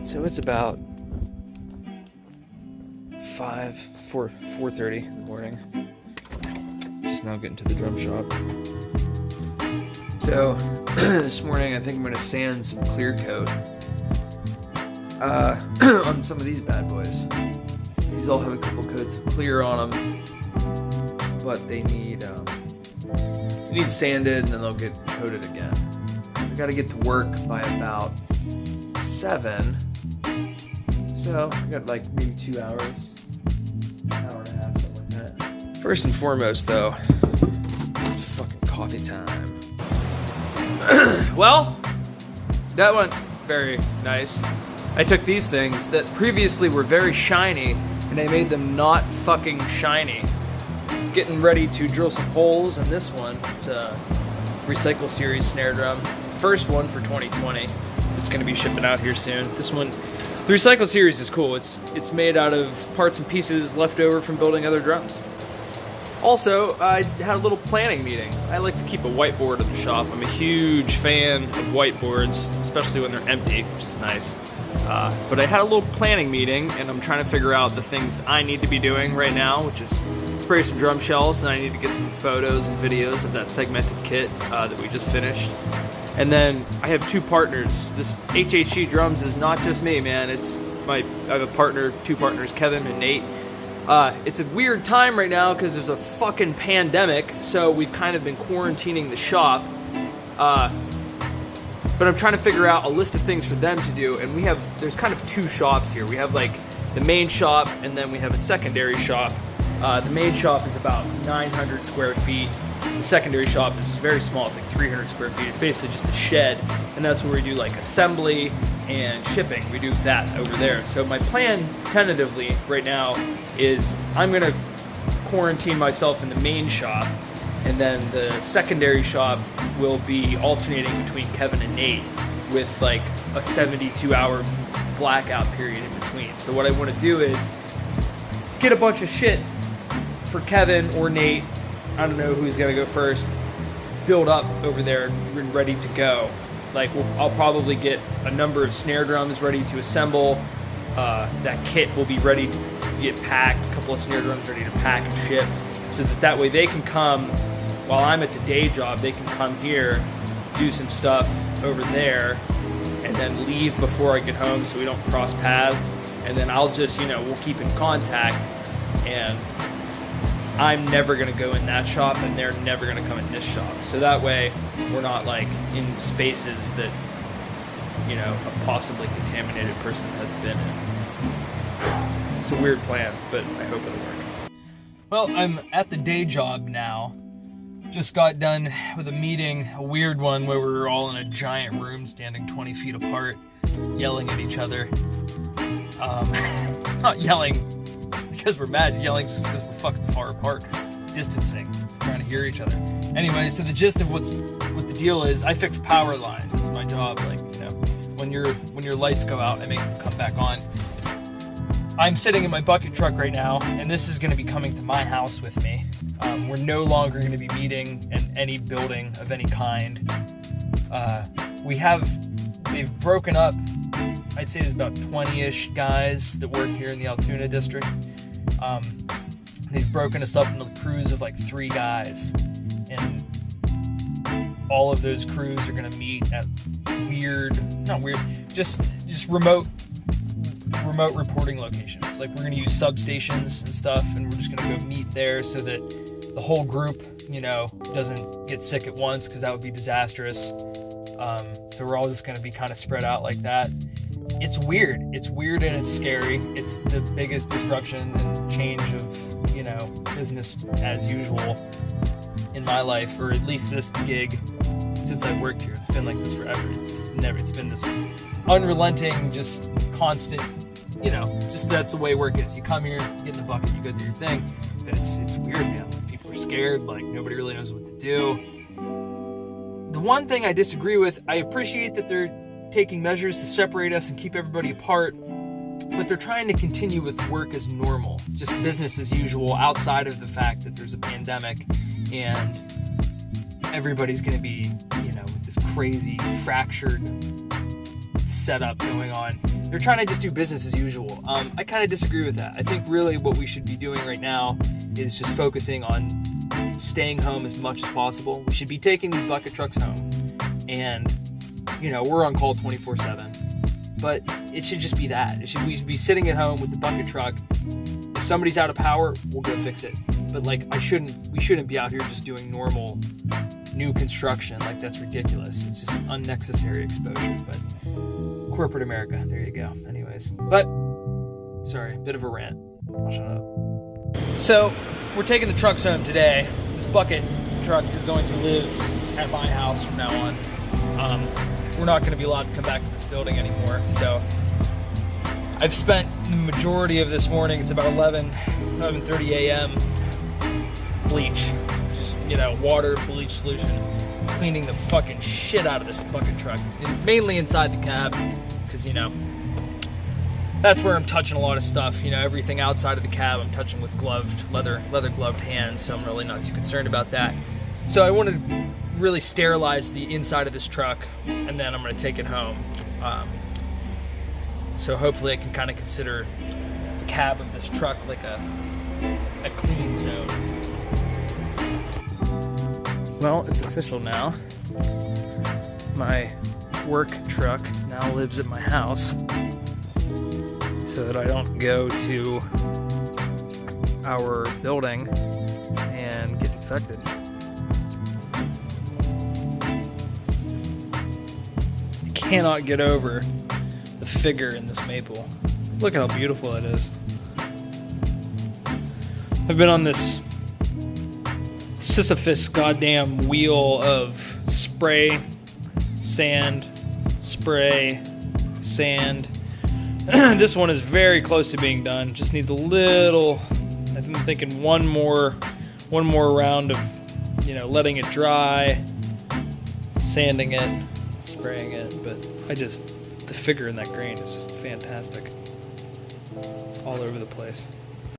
So it's about 4:30 in the morning. Just now getting to the drum shop. So this morning I think I'm gonna sand some clear coat on some of these bad boys. These all have a couple coats of clear on them, but they need sanded and then they'll get coated again. I gotta get to work by about 7. So I got like maybe 2 hours, hour and a half, something like that. First and foremost though, it's fucking coffee time. Well, that went very nice. I took these things that previously were very shiny and I made them not fucking shiny. Getting ready to drill some holes in this one. It's a Recycle Series snare drum. First one for 2020. It's gonna be shipping out here soon. This one, the Recycle Series is cool. It's made out of parts and pieces left over from building other drums. Also, I had a little planning meeting. I like to keep a whiteboard in the shop. I'm a huge fan of whiteboards, especially when they're empty, which is nice. But I had a little planning meeting, and I'm trying to figure out the things I need to be doing right now, which is spray some drum shells, and I need to get some photos and videos of that segmented kit that we just finished. And then I have 2 partners. This HHG Drums is not just me, man. I have a partner, 2 partners, Kevin and Nate. It's a weird time right now because there's a fucking pandemic, so we've kind of been quarantining the shop. But I'm trying to figure out a list of things for them to do, and there's kind of 2 shops here. We have like the main shop, and then we have a secondary shop. The main shop is about 900 square feet. The secondary shop is very small, it's like 300 square feet. It's basically just a shed, and that's where we do like assembly and shipping. We do that over there. So my plan, tentatively, right now, is I'm gonna quarantine myself in the main shop, and then the secondary shop will be alternating between Kevin and Nate with like a 72-hour blackout period in between. So what I want to do is get a bunch of shit for Kevin or Nate, I don't know who's gonna go first, build up over there and ready to go. Like I'll probably get a number of snare drums ready to assemble. That kit will be ready to get packed, a couple of snare drums ready to pack and ship, so that way they can come while I'm at the day job. They can come here, do some stuff over there, and then leave before I get home so we don't cross paths. And then I'll just, we'll keep in contact, and I'm never gonna go in that shop and they're never gonna come in this shop. So that way we're not like in spaces that, a possibly contaminated person has been in. It's a weird plan, but I hope it'll work. Well, I'm at the day job now. Just got done with a meeting, a weird one where we were all in a giant room standing 20 feet apart, yelling at each other. Not yelling because we're mad, yelling just because we're fucking far apart, distancing, trying to hear each other. Anyway, so the gist of what the deal is, I fix power lines. It's my job. Like, when your lights go out, I make them come back on. I'm sitting in my bucket truck right now, and this is going to be coming to my house with me. We're no longer going to be meeting in any building of any kind. They've broken up. I'd say there's about 20-ish guys that work here in the Altoona district. They've broken us up into crews of like 3 guys, and all of those crews are going to meet at just remote reporting locations. Like, we're going to use substations and stuff, and we're just going to go meet there so that the whole group, doesn't get sick at once, because that would be disastrous. So we're all just going to be kind of spread out like that. It's weird. It's weird and it's scary. It's the biggest disruption and change of, business as usual in my life, or at least this gig, since I've worked here. It's been like this forever. It's been this unrelenting, just constant, just that's the way work is. You come here, you get in the bucket, you go do your thing. But it's weird, man. People are scared, like nobody really knows what to do. The one thing I disagree with, I appreciate that they're taking measures to separate us and keep everybody apart, but they're trying to continue with work as normal, just business as usual, outside of the fact that there's a pandemic and everybody's going to be, with this crazy fractured setup going on. they're trying to just do business as usual. I kind of disagree with that. I think really what we should be doing right now is just focusing on staying home as much as possible. We should be taking these bucket trucks home, and we're on call 24/7. But it should just be that. We should be sitting at home with the bucket truck. If somebody's out of power, we'll go fix it. But we shouldn't be out here just doing normal new construction. Like, that's ridiculous. It's just unnecessary exposure. But corporate America, there you go. Anyways, but sorry, bit of a rant. I'll shut up. So we're taking the trucks home today. This bucket truck is going to live at my house from now on. We're not going to be allowed to come back to this building anymore. So I've spent the majority of this morning, it's about 11:30 a.m. bleach, just water, bleach solution, cleaning the fucking shit out of this bucket truck, and mainly inside the cab, because that's where I'm touching a lot of stuff. Everything outside of the cab I'm touching with leather gloved hands, so I'm really not too concerned about that. So I wanted to really sterilize the inside of this truck, and then I'm going to take it home. So hopefully I can kind of consider the cab of this truck like a clean zone. Well, it's official now. My work truck now lives at my house, so that I don't go to our building and get infected. I cannot get over the figure in this maple. Look at how beautiful it is. I've been on this Sisyphus goddamn wheel of spray, sand, spray, sand. This one is very close to being done. Just needs a little. I'm thinking one more round of, letting it dry, sanding it, spraying it. But the figure in that grain is just fantastic. All over the place.